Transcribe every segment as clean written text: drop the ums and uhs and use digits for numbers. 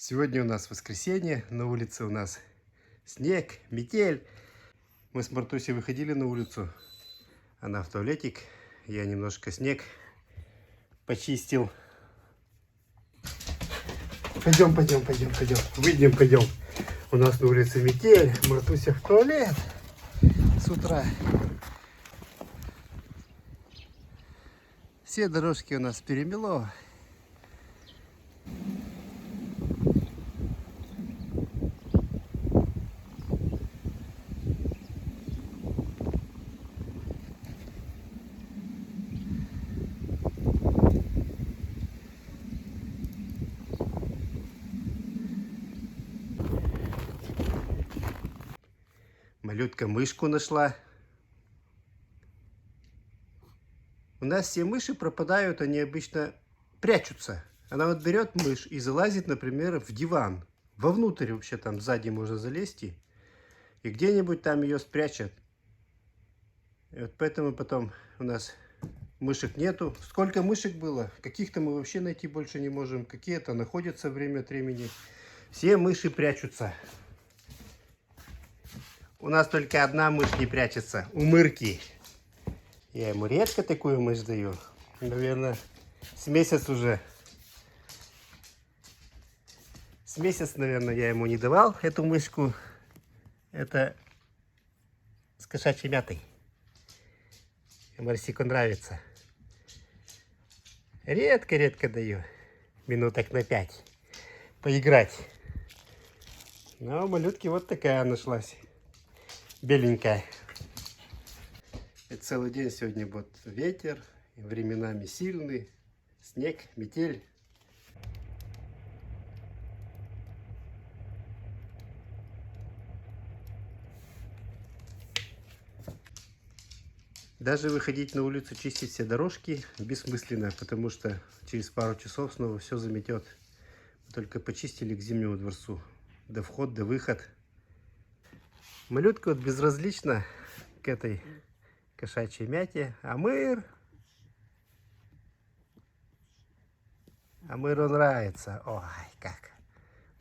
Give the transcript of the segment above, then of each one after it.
Сегодня у нас воскресенье, на улице у нас снег, метель. Мы с Мартусей выходили на улицу, она в туалетик, я немножко снег почистил. Пойдем, выйдем, пойдем. У нас на улице метель, Мартуся в туалет с утра. Все дорожки у нас перемело. Малютка мышку нашла. У нас все мыши пропадают, они обычно прячутся. Она вот берет мышь и залазит, например, в диван. Вовнутрь вообще там сзади можно залезть. И где-нибудь там ее спрячет. И вот поэтому потом у нас мышек нету. Сколько мышек было? Каких-то мы вообще найти больше не можем. Какие-то находятся время от времени. Все мыши прячутся. У нас только одна мышь не прячется. У Мырки. Я ему редко такую мышь даю. Наверное, с месяц уже. С месяц, наверное, я ему не давал эту мышку. Это с кошачьей мятой. Марсику нравится. Редко даю. Минуток на 5. Поиграть. Но у малютки вот такая нашлась. Беленькая. И целый день сегодня вот ветер, временами сильный, снег, метель. Даже выходить на улицу, чистить все дорожки бессмысленно, потому что через пару часов снова все заметет. Только почистили к Зимнему дворцу. До вход, до выход. Малютка вот безразлична к этой кошачьей мяте. А Мыру нравится. Ой, как.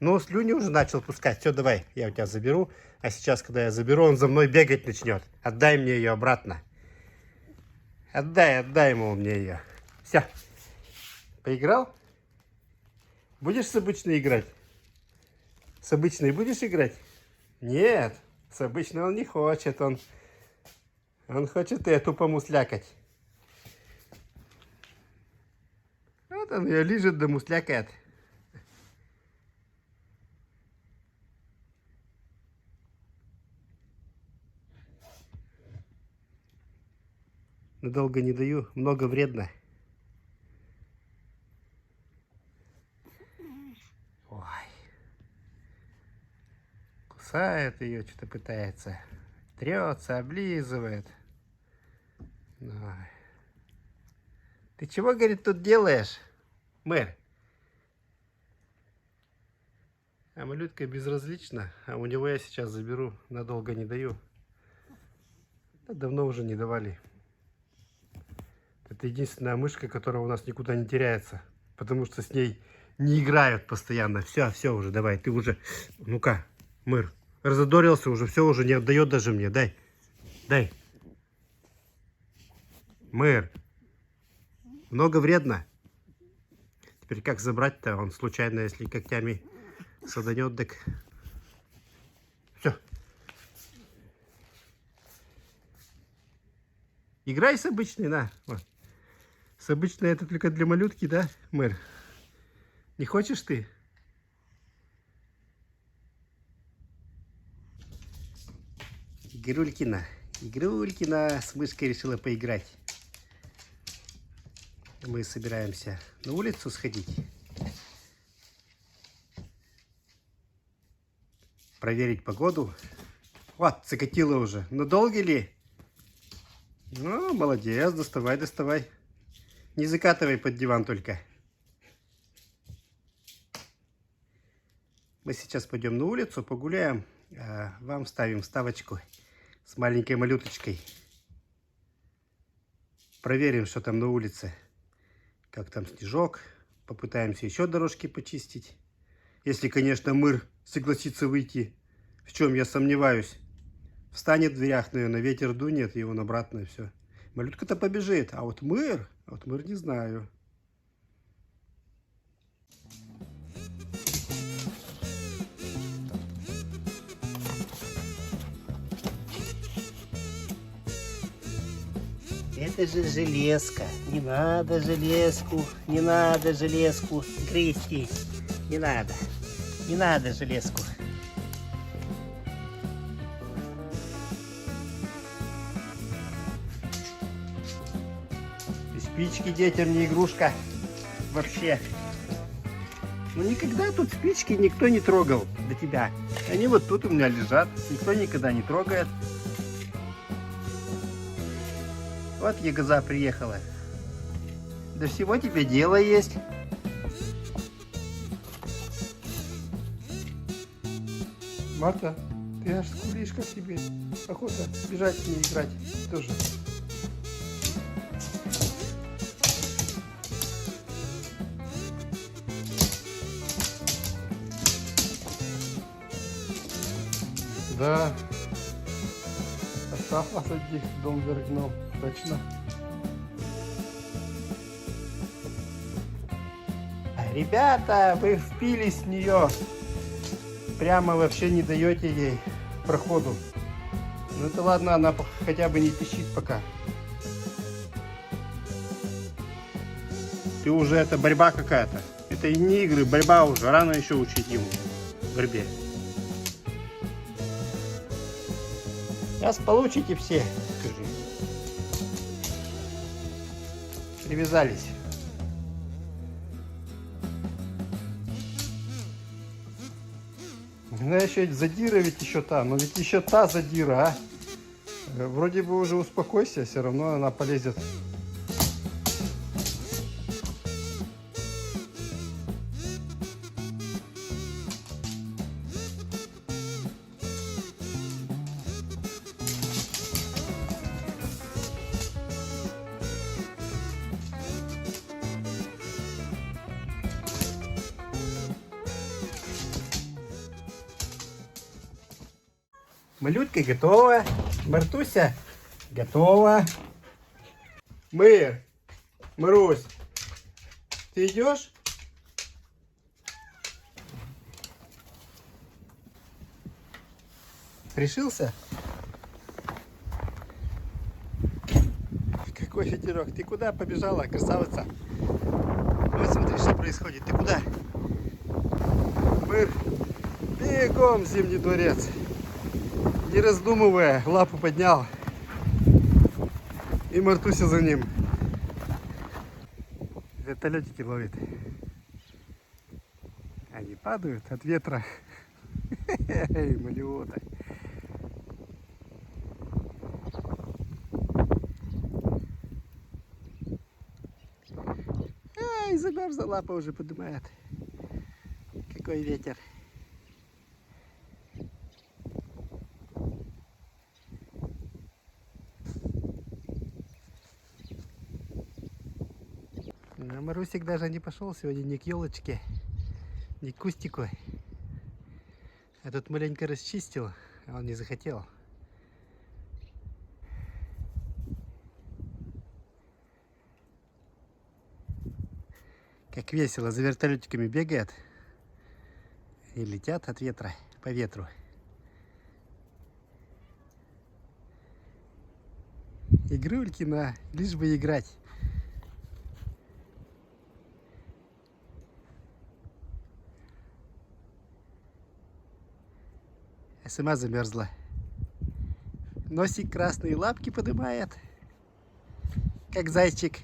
Ну, слюни уже начал пускать. Все, давай, я у тебя заберу. А сейчас, когда я заберу, он за мной бегать начнет. Отдай мне ее обратно. Отдай ему мне ее. Все. Поиграл? Будешь с обычной играть? С обычной будешь играть? Нет, с обычной он не хочет. Он хочет эту помуслякать. Вот он ее лижет да муслякает. Но долго не даю, много вредно. Ой. Кусает ее, что-то пытается. Трется, облизывает. Ой. Ты чего, говорит, тут делаешь, Мэр? А малютка безразлична, а у него я сейчас заберу, надолго не даю. Да давно уже не давали. Это единственная мышка, которая у нас никуда не теряется, потому что с ней не играют постоянно. Все уже, давай, ты уже, ну-ка, Мэр, разодорился уже, все уже не отдает даже мне, дай. Мэр, много вредно. Теперь как забрать-то? Он случайно, если когтями саданет, так все. Играй с обычной, на. Вот. С обычной это только для малютки, да, Мэр? Не хочешь ты? Игрулькина с мышкой решила поиграть. Мы собираемся на улицу сходить. Проверить погоду. Вот, закатила уже. Ну, долго ли? Ну, молодец, доставай. Не закатывай под диван только. Мы сейчас пойдем на улицу, погуляем. А вам ставим вставочку с маленькой малюточкой. Проверим, что там на улице. Как там снежок. Попытаемся еще дорожки почистить. Если, конечно, мыр согласится выйти, в чем я сомневаюсь. Встанет в дверях, наверное, ветер дунет, и он обратно, и все. Малютка-то побежит, а вот мыр не знаю. Это же железка. Не надо железку, не надо железку грести. Не надо. Не надо железку. И спички детям не игрушка. Вообще. Ну никогда тут спички никто не трогал до тебя. Они вот тут у меня лежат. Никто никогда не трогает. Вот ягоза приехала. Да всего тебе дело есть. Марта, ты аж скулишь, как тебе охота бежать с ней играть тоже. Да, Остап вас одних в дом вергнул, точно. Ребята, вы впились в нее. Прямо вообще не даете ей проходу. Ну это ладно, она хотя бы не пищит пока. Ты уже, это борьба какая-то. Это и не игры, борьба уже. Рано еще учить ему борьбе. Сейчас получите все, скажи. Привязались. Ну еще задира ведь еще та, но ведь еще та задира, а? Вроде бы уже успокойся, все равно она полезет. Малютка готова. Мартуся готова. Марусь, ты идешь? Решился? Какой ветерок? Ты куда побежала, красавица? Вот смотри, что происходит. Ты куда? Бегом в Зимний дворец. Не раздумывая, лапу поднял. И Мартуся за ним. Вертолетики ловит. Они падают от ветра. Эй, малюта. Ай, замерзла, лапа уже поднимает. Какой ветер. А Марусик даже не пошел сегодня ни к елочке, ни к кустику. А тут маленько расчистил, а он не захотел. Как весело, за вертолетиками бегает и летят от ветра по ветру. Игрульки лишь бы играть. Я сама замерзла. Носик красные, лапки поднимает, как зайчик.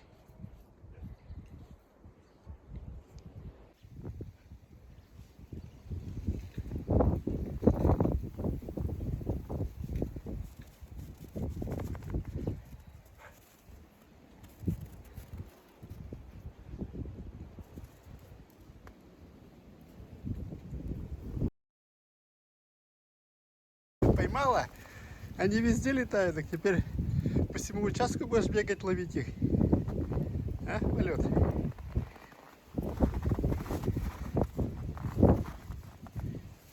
Поймала? Они везде летают, так теперь по всему участку будешь бегать, ловить их. А, полет?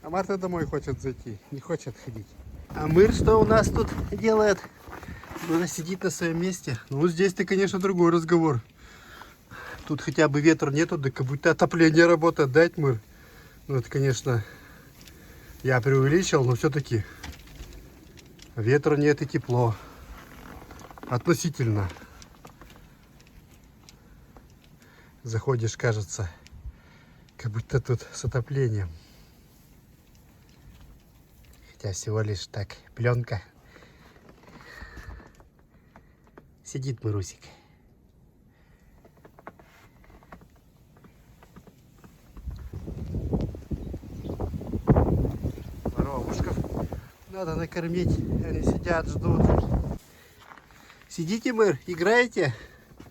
А Марта домой хочет зайти, не хочет ходить. А Мыр что у нас тут делает? Она сидит на своем месте. Ну, здесь-то, конечно, другой разговор. Тут хотя бы ветра нету, да как будто отопление работает, дать Мыр. Ну, это, конечно, я преувеличил, но все-таки ветра нет и тепло. Относительно. Заходишь, кажется, как будто тут с отоплением. Хотя всего лишь так, пленка. Сидит Марусик. Воробушков надо накормить. Они сидят, ждут. Сидите, Мэр, играете?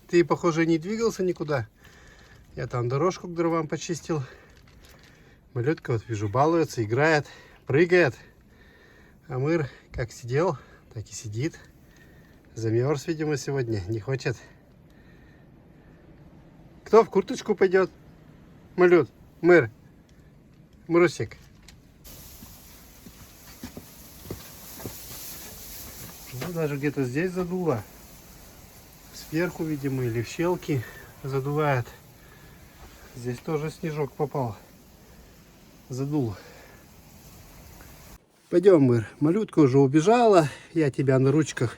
Ты, похоже, не двигался никуда. Я там дорожку к дровам почистил. Малютка, вот вижу, балуется, играет, прыгает. А Мыр как сидел, так и сидит. Замерз, видимо, сегодня, не хочет. Кто в курточку пойдет? Малют, Мыр, Мрусик. Ну, даже где-то здесь задуло. Сверху, видимо, или в щелки задувает. Здесь тоже снежок попал. Задул. Пойдем, Мыр. Малютка уже убежала. Я тебя на ручках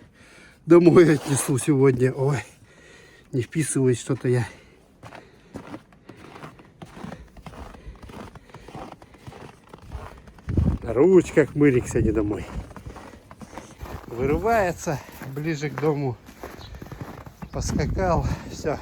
домой отнесу сегодня. Ой, не вписываюсь что-то я. На ручках Мырик сегодня домой. Вырывается ближе к дому. Поскакал. Все.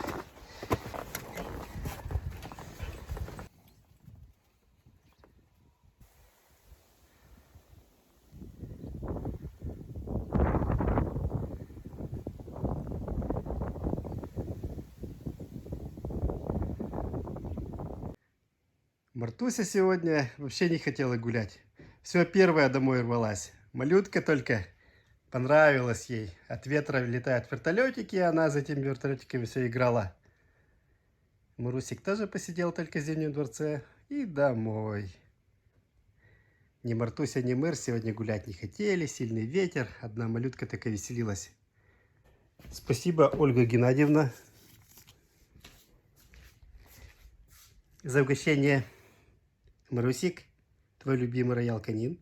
Мартуся сегодня вообще не хотела гулять. Все, первая домой рвалась. Малютка только понравилась ей. От ветра летают вертолетики, и она за этими вертолетиками все играла. Марусик тоже посидел только в Зимнем дворце и домой. Ни Мартуся, ни Мэр сегодня гулять не хотели. Сильный ветер. Одна малютка так и веселилась. Спасибо, Ольга Геннадьевна, за угощение. Марусик, твой любимый роял канин.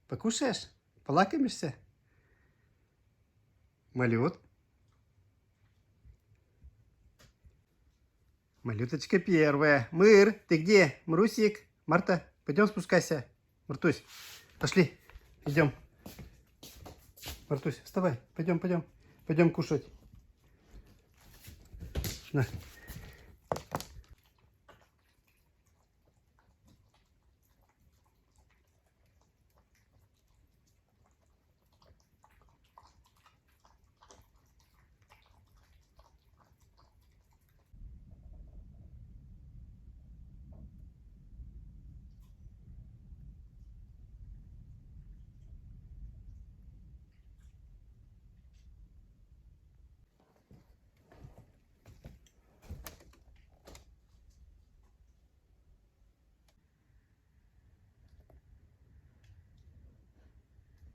Покушаешь? Полакомишься? Малют. Малюточка первая. Мыр, ты где? Марусик, Марта, пойдем спускайся. Мартусь, пошли, идем. Мартусь, вставай, пойдем, пойдем. Пойдем кушать. На.